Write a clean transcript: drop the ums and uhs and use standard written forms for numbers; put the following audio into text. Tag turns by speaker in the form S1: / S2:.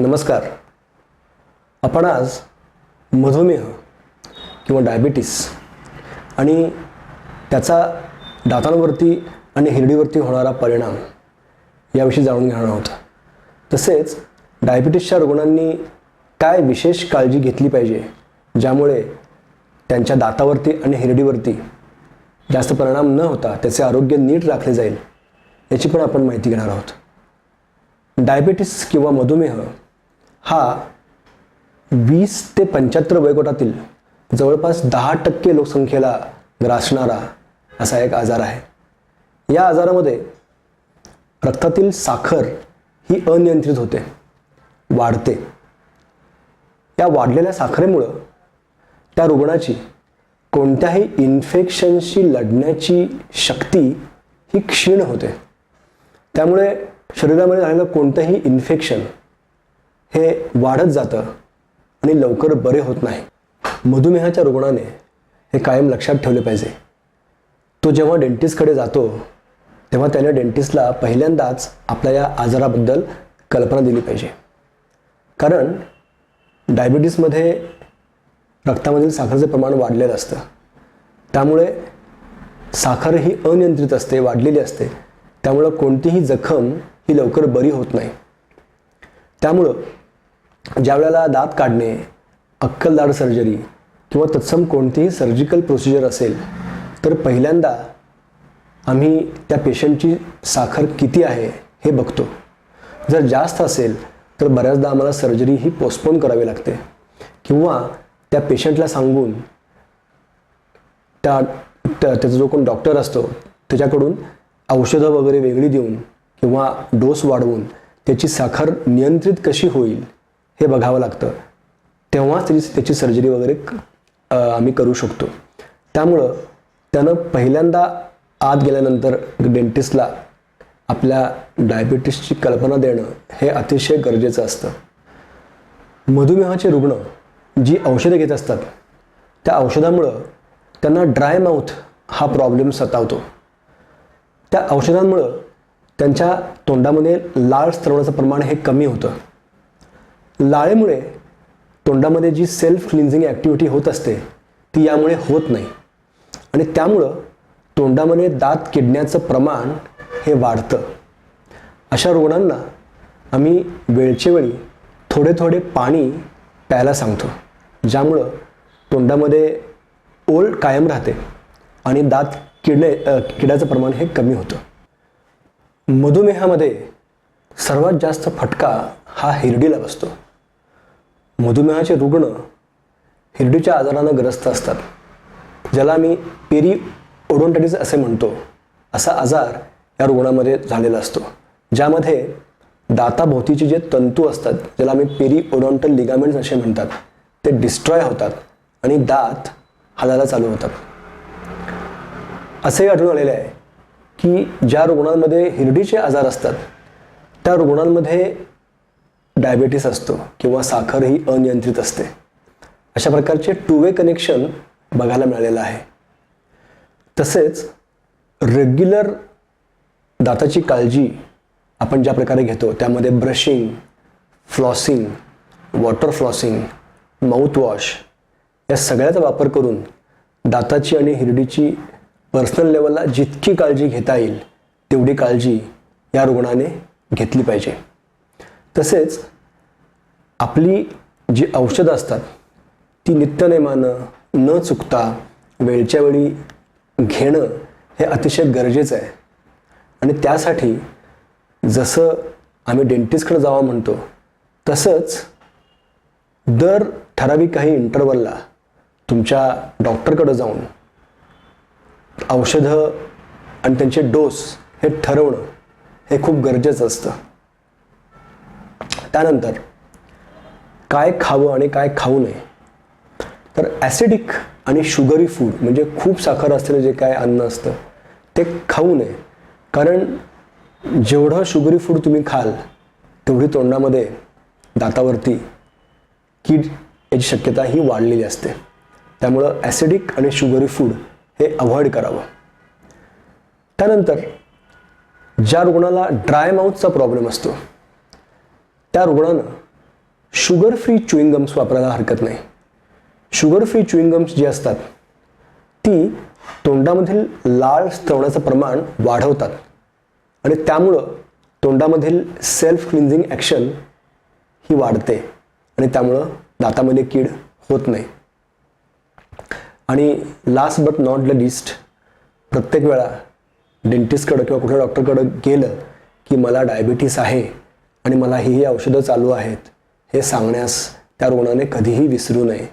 S1: नमस्कार. आपण आज मधुमेह किंवा डायबिटीस आणि त्याचा दातांवरती आणि हिरडीवरती होणारा परिणाम याविषयी जाणून घेणार आहोत. तसेच डायबिटीसच्या रुग्णांनी काय विशेष काळजी घेतली पाहिजे ज्यामुळे त्यांच्या दातावरती आणि हिरडीवरती जास्त परिणाम न होता त्याचे आरोग्य नीट राखले जाईल याची पण आपण माहिती घेणार आहोत. डायबिटीस किंवा मधुमेह हा 20 ते 75 वयोगटातील जवळपास 10% लोकसंख्येला ग्रासणारा असा एक आजार आहे. या आजारामध्ये रक्तातील साखर ही अनियंत्रित होते, वाढते. या वाढलेल्या साखरेमुळं त्या रुग्णाची कोणत्याही इन्फेक्शनशी लढण्याची शक्ती ही क्षीण होते. त्यामुळे शरीरामध्ये झालेलं कोणतंही इन्फेक्शन हे वाढत जातं आणि लवकर बरे होत नाही. मधुमेहाच्या रुग्णाने हे कायम लक्षात ठेवले पाहिजे. तो जेव्हा डेंटिस्टकडे जातो तेव्हा त्याने डेंटिस्टला पहिल्यांदाच आपल्या या आजाराबद्दल कल्पना दिली पाहिजे. कारण डायबिटीसमध्ये रक्तामधील साखरेचे प्रमाण वाढलेलं असतं. त्यामुळे साखर ही अनियंत्रित असते, वाढलेली असते. त्यामुळं कोणतीही जखम ही लवकर बरी होत नाही. त्यामुळं ज्या वेळेला दात काढणे, अक्कल दाढ सर्जरी किंवा तत्सम कोणतीही सर्जिकल प्रोसिजर असेल तर पहिल्यांदा आम्ही त्या पेशंटची साखर किती आहे हे बघतो. जर जास्त असेल तर बऱ्याचदा आम्हाला सर्जरी ही पोस्टपोन करावी लागते किंवा त्या पेशंटला सांगून त्याचा जो कोण डॉक्टर असतो त्याच्याकडून औषधं वगैरे वेगळी देऊन किंवा डोस वाढवून त्याची साखर नियंत्रित कशी होईल हे बघावं लागतं. तेव्हाच त्याची सर्जरी वगैरे आम्ही करू शकतो. त्यामुळं त्यानं पहिल्यांदा आत गेल्यानंतर डेंटिस्टला आपल्या डायबिटीसची कल्पना देणं हे अतिशय गरजेचं असतं. मधुमेहाचे रुग्ण जी औषधं घेत असतात त्या औषधामुळं त्यांना ड्राय माउथ हा प्रॉब्लेम सतावतो. त्या औषधांमुळं त्यांच्या तोंडामध्ये लाळ स्त्रवण्याचं प्रमाण हे कमी होतं. लाळेमुळे तोंडामध्ये जी सेल्फ क्लिन्झिंग ॲक्टिव्हिटी होत असते ती यामुळे होत नाही आणि त्यामुळं तोंडामध्ये दात किडण्याचं प्रमाण हे वाढतं. अशा रुग्णांना आम्ही वेळच्या वेळी थोडे थोडे पाणी प्यायला सांगतो, ज्यामुळं तोंडामध्ये ओल कायम राहते आणि दात किडाचं प्रमाण हे कमी होतं. मधुमेहामध्ये सर्वात जास्त फटका हा हिरडीला बसतो. मधुमेहाचे रुग्ण हिरडीच्या आजारानं ग्रस्त असतात, ज्याला आम्ही पेरिओडोंटायटिस असे म्हणतो. असा आजार या रुग्णामध्ये झालेला असतो, ज्यामध्ये दाताभोवतीचे जे तंतू असतात ज्याला आम्ही पेरिओडोंटल लिगामेंट्स असे म्हणतात ते डिस्ट्रॉय होतात आणि दात हालायला चालू होतात. असेही आढळून आलेले आहे की ज्या रुग्णांमध्ये हिरडीचे आजार असतात त्या रुग्णांमध्ये डायबिटीस असतो किंवा साखर ही अनियंत्रित असते. अशा प्रकारचे टू वे कनेक्शन बघायला मिळालेलं आहे. तसेच रेग्युलर दाताची काळजी आपण ज्या प्रकारे घेतो त्यामध्ये brushing, flossing, water flossing, mouthwash या सगळ्याचा वापर करून दाताची आणि हिरडीची पर्सनल लेवलला जितकी काळजी घेता येईल तेवढी काळजी या रुग्णाने घेतली पाहिजे. तसेच आपली जी औषधं असतात ती नित्यनेमानं न चुकता वेळच्या वेळी घेणं हे अतिशय गरजेचं आहे. आणि त्यासाठी जसं आम्ही डेंटिस्टकडे जावं म्हणतो तसंच दर ठराविक काही इंटरवलला तुमच्या डॉक्टरकडे जाऊन औषधं आणि त्यांचे डोस हे ठरवणं हे खूप गरजेचं असतं. त्यानंतर काय खावं आणि काय खाऊ नये तर ॲसिडिक आणि शुगरी फूड म्हणजे खूप साखर असलेलं जे काय अन्न असतं ते खाऊ नये. कारण जेवढं शुगरी फूड तुम्ही खाल तेवढी तोंडामध्ये दातावरती कीड याची शक्यता ही वाढलेली असते. त्यामुळं ॲसिडिक आणि शुगरी फूड हे अवॉइड करावं. त्यानंतर ज्या रुग्णाला ड्राय माउथचा प्रॉब्लेम असतो त्या रुग्णानं शुगर फ्री च्युइंग गम्स वापरायला हरकत नाही. शुगर फ्री च्युइंग गम्स जी असतात ती तोंडामधील लाळ स्त्रवण्याचं प्रमाण वाढवतात आणि त्यामुळं तोंडामधील सेल्फ क्लिन्झिंग ॲक्शन ही वाढते आणि त्यामुळं दातामध्ये कीड होत नाही. आणि last but not the list, प्रत्येक वेळा डेंटिस्टकडं किंवा कुठल्या डॉक्टरकडं गेलं की मला डायबिटीस आहे आणि मला ही औषधं चालू आहेत हे सांगण्यास त्या रुग्णाने कधीही विसरू नये.